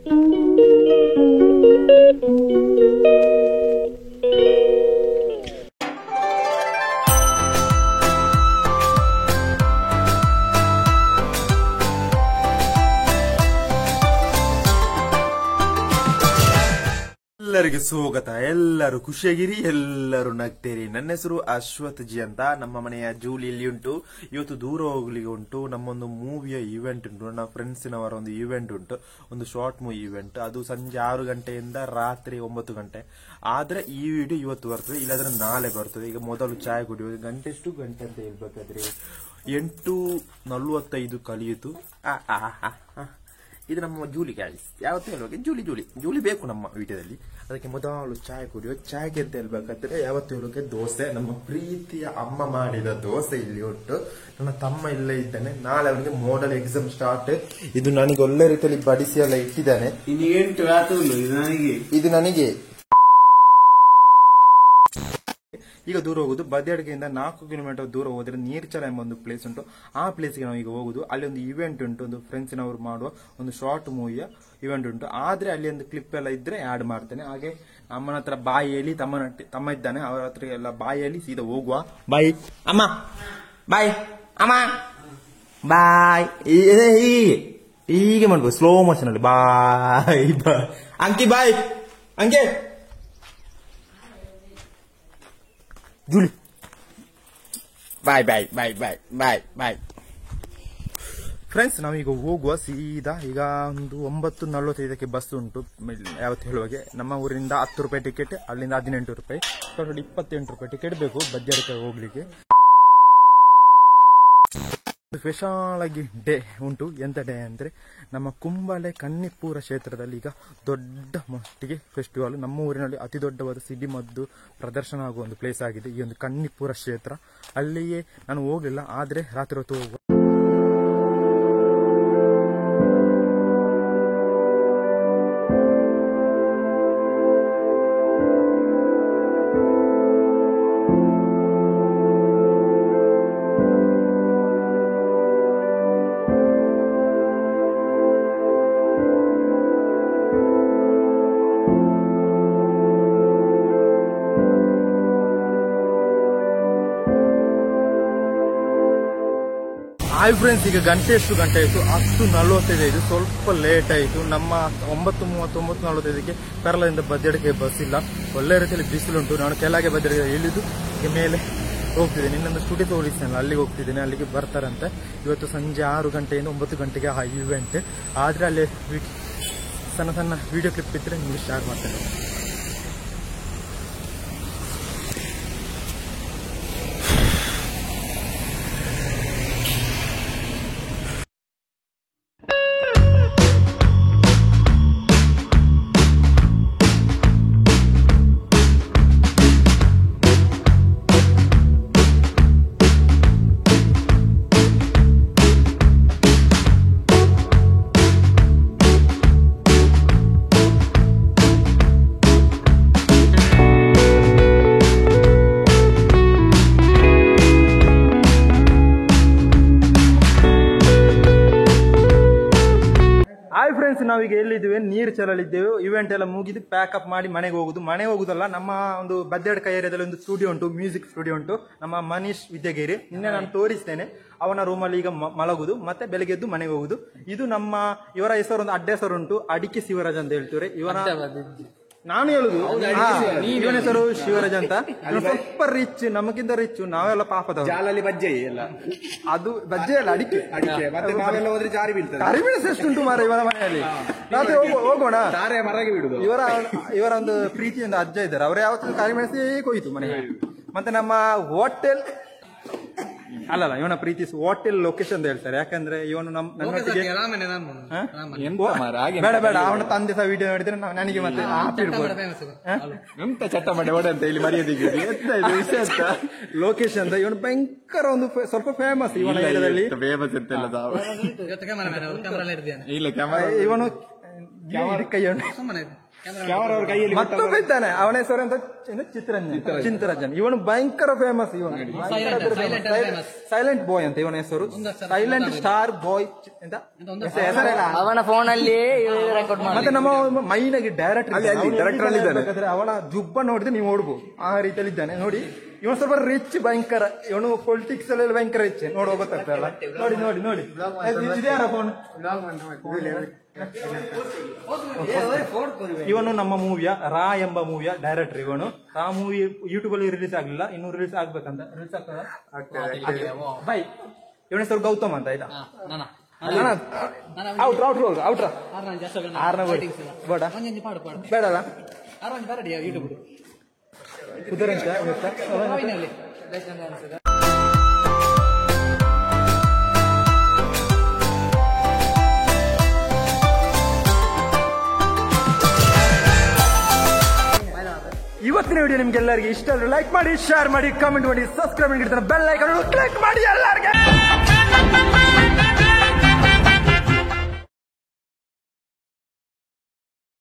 ಎಲ್ಲರಿಗೆ ಸ್ವಾಗತ. ಎಲ್ಲರೂ ಖುಷಿಯಾಗಿರಿ, ಎಲ್ಲರೂ ನಗ್ತೇರಿ. ನನ್ನ ಹೆಸರು ಅಶ್ವಥ್ ಜಿ ಅಂತ. ನಮ್ಮ ಮನೆಯ ಜೂಲಿ ಇಲ್ಲಿ ಉಂಟು. ಇವತ್ತು ದೂರ ಹೋಗ್ಲಿಕ್ಕೆ ಉಂಟು. ನಮ್ಮೊಂದು ಮೂವಿಯ ಇವೆಂಟ್ ಉಂಟು. ನನ್ನ ಫ್ರೆಂಡ್ಸಿನವರ ಒಂದು ಇವೆಂಟ್ ಉಂಟು, ಒಂದು ಶಾರ್ಟ್ ಮೂವಿ ಇವೆಂಟ್. ಅದು ಸಂಜೆ 6 ಗಂಟೆಯಿಂದ ರಾತ್ರಿ 9 ಗಂಟೆ. ಆದ್ರೆ ಈ ವಿಡಿಯೋ ಇವತ್ತು ಬರ್ತದೆ, ಇಲ್ಲಾಂದ್ರೆ ನಾಳೆ ಬರ್ತದೆ. ಈಗ ಮೊದಲು ಚಾಯ್ ಕುಡಿಯೋದು. ಗಂಟೆ ಅಂತ ಹೇಳ್ಬೇಕಾದ್ರೆ 8:45 ಕಲಿಯಿತು. ಇದು ನಮ್ಮ ಜೂಲಿ ಗಾಯ್ಸ್. ಯಾವತ್ತೂ ಹೇಳ್ಬೇಕು ಜೂಲಿ ಬೇಕು ನಮ್ಮ ವಿಡಿಯೋದಲ್ಲಿ. ಅದಕ್ಕೆ ಮೊದಲು ಚಾಯ್ ಕುಡಿಯೋ. ಚಾಯ್ಗೆ ಅಂತ ಹೇಳ್ಬೇಕಾದ್ರೆ ಯಾವತ್ತೂ ಹೇಳೋಕೆ ದೋಸೆ, ನಮ್ಮ ಪ್ರೀತಿಯ ಅಮ್ಮ ಮಾಡಿದ ದೋಸೆ ಇಲ್ಲಿ ಉಂಟು. ನನ್ನ ತಮ್ಮ ಇಲ್ಲೇ ಇದ್ದಾನೆ. ನಾಳೆ ಅವನಿಗೆ ಮೋಡಲ್ ಎಕ್ಸಾಮ್ ಸ್ಟಾರ್ಟ್. ಇದು ನನಗೆ ಒಳ್ಳೆ ರೀತಿಯಲ್ಲಿ ಬಡಿಸಿ ಎಲ್ಲ ಇಟ್ಟಿದ್ದಾನೆ. ಇದು ನನಗೆ ಈಗ ದೂರ ಹೋಗುದು. ಬದಿಯಡ್ಗೆಯಿಂದ 4 ಕಿಲೋಮೀಟರ್ ದೂರ ಹೋದ್ರೆ ನೀರ್ಚಲ ಎಂಬ ಒಂದು ಪ್ಲೇಸ್ ಉಂಟು. ಆ ಪ್ಲೇಸ್ಗೆ ನಾವು ಈಗ ಹೋಗುದು. ಅಲ್ಲಿ ಒಂದು ಇವೆಂಟ್ ಉಂಟು, ಒಂದು ಫ್ರೆಂಡ್ಸಿನವರು ಮಾಡುವ ಒಂದು ಶಾರ್ಟ್ ಮೂವಿಯ ಇವೆಂಟ್ ಉಂಟು. ಆದ್ರೆ ಅಲ್ಲಿ ಒಂದು ಕ್ಲಿಪ್ ಎಲ್ಲ ಇದ್ರೆ ಆಡ್ ಮಾಡ್ತೇನೆ. ಹಾಗೆ ಅಮ್ಮನ ಹತ್ರ ಬಾಯಿ ಹೇಳಿ, ತಮ್ಮ ಇದ್ದಾನೆ, ಅವರ ಹತ್ರ ಎಲ್ಲ ಬಾಯಿ ಹೇಳಿ ಸೀದಾ ಹೋಗುವ. ಬಾಯ್ ಅಮ್ಮ, ಬಾಯ್ ಅಮ್ಮ, ಬಾಯ್. ಹೀಗೆ ಮಾಡ್ಬೋದು, ಸ್ಲೋ ಮೋಷನ್ ಅಲ್ಲಿ. ಬಾಯ್ ಬಾಯ್ ಅಂಕಿ, ಬಾಯ್ ಅಂಕೆ, ಜೂಲಿ ಬಾಯ್ ಬಾಯ್ ಬಾಯ್ ಬಾಯ್ ಬಾಯ್ ಬಾಯ್. ಫ್ರೆಂಡ್ಸ್, ನಾವೀಗ ಹೋಗುವ ಸೀದಾ. ಈಗ ಒಂದು 9:45 ಬಸ್ ಉಂಟು. ಯಾವತ್ತು ಹೇಳುವಾಗೆ ನಮ್ಮ ಊರಿಂದ 10 ರೂಪಾಯಿ ಟಿಕೆಟ್, ಅಲ್ಲಿಂದ 18 ರೂಪಾಯಿ, ಟೋಟಲ್ 28 ರೂಪಾಯಿ ಟಿಕೆಟ್ ಬೇಕು ಬಜ್ಜಾರಕ್ಕೆ ಹೋಗ್ಲಿಕ್ಕೆ. ಸ್ಪೆಷಲ್ ಆಗಿ ಡೇ ಉಂಟು. ಎಂತ ಡೇ ಅಂದ್ರೆ ನಮ್ಮ ಕುಂಬಳೆ ಕನ್ನಿಪುರ ಕ್ಷೇತ್ರದಲ್ಲಿ ಈಗ ದೊಡ್ಡ ಮಟ್ಟಿಗೆ ಫೆಸ್ಟಿವಲ್. ನಮ್ಮ ಊರಿನಲ್ಲಿ ಅತಿ ದೊಡ್ಡವಾದ ಸಿಡಿಮದ್ದು ಪ್ರದರ್ಶನ ಆಗುವ ಒಂದು ಪ್ಲೇಸ್ ಆಗಿದೆ ಈ ಒಂದು ಕನ್ನಿಪುರ ಕ್ಷೇತ್ರ. ಅಲ್ಲಿಯೇ ನಾನು ಹೋಗ್ಲಿಲ್ಲ, ಆದ್ರೆ ರಾತ್ರಿ ಹೊತ್ತು ಹೋಗುವ. ಹಾಯ್ ಫ್ರೆಂಡ್ಸ್, ಈಗ ಎಷ್ಟು ಗಂಟೆ ಆಯಿತು? 10:45. ಸ್ವಲ್ಪ ಲೇಟ್ ಆಯಿತು. ನಮ್ಮ 9:30, 9:45ಕ್ಕೆ ಪೆರ್ಲದಿಂದ ಬಜ್ಜಡಿಗೆ ಬಸ್ ಇಲ್ಲ. ಒಳ್ಳೆ ರೀತಿಯಲ್ಲಿ ಬಿಸಿಲುಂಟು. ನಾನು ಕೆಳಗೆ ಬಜ್ಜಡಿಗೆ ಇಳಿದು ಈಗ ಮೇಲೆ ಹೋಗ್ತಿದ್ದೇನೆ. ಇನ್ನೊಂದು ಸ್ಟುಡಿಯೋ ತೋರಿಸ್ತೇನೆ, ಅಲ್ಲಿಗೆ ಹೋಗ್ತಿದ್ದೇನೆ. ಅಲ್ಲಿಗೆ ಬರ್ತಾರಂತೆ. ಇವತ್ತು ಸಂಜೆ 6 ಗಂಟೆಯಿಂದ 9 ಗಂಟೆಗೆ ಆ ಇವೆಂಟ್. ಆದ್ರೆ ಅಲ್ಲಿ ಸಣ್ಣ ಸಣ್ಣ ವಿಡಿಯೋ ಕ್ಲಿಪ್ ಇದ್ರೆ ನಿಮಗೆ ಶೇರ್ ಮಾಡ್ತೇನೆ. ಹಾಯ್ ಫ್ರೆಂಡ್ಸ್, ನಾವೀಗ ಎಲ್ಲಿದ್ದೇವೆ? ನೀರ್ಚಲಲ್ಲಿದ್ದೇವೆ. ಇವೆಂಟ್ ಎಲ್ಲ ಮುಗಿದು ಪ್ಯಾಕಪ್ ಮಾಡಿ ಮನೆಗೆ ಹೋಗುದಲ್ಲ. ನಮ್ಮ ಒಂದು ಬದ್ದೆಡ್ಕ ಏರಿಯಾದಲ್ಲಿ ಒಂದು ಸ್ಟುಡಿಯೋ ಉಂಟು, ಮ್ಯೂಸಿಕ್ ಸ್ಟುಡಿಯೋ ಉಂಟು. ನಮ್ಮ ಮನೀಶ್ ವಿದ್ಯಾಗಿರಿ, ನಿನ್ನೆ ನಾನು ತೋರಿಸ್ತೇನೆ. ಅವನ ರೂಮಲ್ಲಿ ಈಗ ಮಲಗುದು, ಮತ್ತೆ ಬೆಳಗ್ಗೆ ಎದ್ದು ಮನೆಗೆ ಹೋಗುದು. ಇದು ನಮ್ಮ ಇವರ ಹೆಸರು, ಒಂದು ಅಡ್ಡ ಹೆಸರು ಉಂಟು, ಅಡಿಕೆ ಶಿವರಾಜ್ ಅಂತ ಹೇಳ್ತಾರೆ. ನಾನು ಹೇಳುದು ಇವನ ಹೆಸರು ಶಿವರಾಜ್ ಅಂತ. ಸ್ವಲ್ಪ ರಿಚ್, ನಮಗಿಂತ ರಿಚ್. ನಾವೆಲ್ಲ ಪಾಪದ ಬಜ್ಜೆ ಎಲ್ಲ, ಅದು ಬಜ್ಜೆ ಅಲ್ಲ, ಅಡಿಕೆ. ನಾವೆಲ್ಲ ಹೋದ್ರೆ ಜಾರಿ ಬೀಳ್ತದೆ. ಕರಿಮೆಣಸು ಎಷ್ಟುಂಟು ಮಾರ ಇವರ ಮನೆಯಲ್ಲಿ. ರಾತ್ರಿ ಹೋಗೋಣ. ಮರಗೆ ಬಿಡುದು. ಇವರ ಒಂದು ಪ್ರೀತಿಯಿಂದ ಅಜ್ಜ ಇದ್ದಾರೆ, ಅವ್ರು ಯಾವತ್ತು ಕರಿಮೆಣಸೇ ಕೊಯ್ತು ಮನೆಗೆ. ಮತ್ತೆ ನಮ್ಮ ಹೋಟೆಲ್ ಅಲ್ಲಲ್ಲ, ಇವನ ಪ್ರೀತಿ ಹೋಟೆಲ್ ಲೊಕೇಶನ್ ಅಂತ ಹೇಳ್ತಾರೆ. ಯಾಕಂದ್ರೆ ಇವನು ನನ್ನೊಟ್ಟಿಗೆ ಬೇಡ, ಅವನ ತಂದೆ ಸಹ ವಿಡಿಯೋ ನೋಡಿದ್ರೆ ನನಗೆ ಮತ್ತೆ ಎಂತ ಚಟ್ಟ ಮಾಡಿ ಓಡ ಅಂತ ಇಲ್ಲಿ ಮರ್ಯಾದೆಗೆ ವಿಷಯ ಅಂತ ಲೊಕೇಶನ್ ಅಂತ. ಇವನು ಭಯಂಕರ ಒಂದು ಸ್ವಲ್ಪ ಫೇಮಸ್ ಇವನ ಏರಿಯಾದಲ್ಲಿ. ಫೇಮಸ್ ಅಂತೆಲ್ಲ ಇವನು ಕ್ಯಾಮರಾ ಅವ್ರ ಕೈಯಲ್ಲಿ ಮತ್ತೊಬ್ಬ ಇದ್ದಾನೆ, ಅವನ ಹೆಸರು ಅಂತ ಚಿಂತರಂಜನ್. ಇವನು ಭಯಂಕರ ಫೇಮಸ್. ಇವನು ಸೈಲೆಂಟ್ ಬಾಯ್ ಅಂತ ಇವನ ಹೆಸರು. ಸೈಲೆಂಟ್ ಸ್ಟಾರ್ ಬಾಯ್ ಅಂತ ಹೆಸರೇನ ಅವನ ಫೋನ್ ಅಲ್ಲಿ ರೆಕಾರ್ಡ್ ಮಾಡಿ. ಮತ್ತೆ ನಮ್ಮ ಮೈನಾಗಿ ಡೈರೆಕ್ಟರ್ ಅವನ ಜುಬ್ಬ ನೋಡಿದ್ರೆ ನೀವು ನೋಡ್ಬೋದು ಆ ರೀತಿಯಲ್ಲಿ ಇದ್ದಾನೆ ನೋಡಿ. ಇವನು ಸ್ವಲ್ಪ ರಿಚ್, ಭಯಂಕರ. ಇವನು ಪೊಲಿಟಿಕ್ಸ್ ಅಲ್ಲಿ ಭಯಂಕರ ರಿಚ್. ನೋಡುವ ಗೊತ್ತಾಗ್ತಲ್ಲ. ನೋಡಿ ನೋಡಿ ನೋಡಿ ಇದ್ಯಾರ ಫೋನ್. ಇವನು ನಮ್ಮ ಮೂವಿಯ ರಾ ಎಂಬ ಮೂವಿಯ ಡೈರೆಕ್ಟರ್. ಇವನು ಆ ಮೂವಿ ಯೂಟ್ಯೂಬ್ ಅಲ್ಲಿ ರಿಲೀಸ್ ಆಗ್ಲಿಲ್ಲ, ಇನ್ನು ರಿಲೀಸ್ ಆಗ್ಬೇಕಂತ. ರಿಲೀಸ್ ಆಗ್ತದ ಬೈ. ಇವನ ಹೆಸರು ಗೌತಮ್ ಅಂತ. ಆಯ್ತಾ, ಔಟ್ರ ಬೇಡಲ್ಲ ಕುದುರಂತ ಇವತ್ತಿನ ವಿಡಿಯೋ ನಿಮ್ಗೆಲ್ಲರಿಗೆ ಇಷ್ಟ ಆದ್ರೆ ಲೈಕ್ ಮಾಡಿ, ಶೇರ್ ಮಾಡಿ, ಕಾಮೆಂಟ್ ಮಾಡಿ, ಸಬ್ಸ್ಕ್ರೈಬ್ ಮಾಡಿ, ಬೆಲ್ ಐಕಾನ್ ಕ್ಲಿಕ್ ಮಾಡಿ ಎಲ್ಲರಿಗೆ.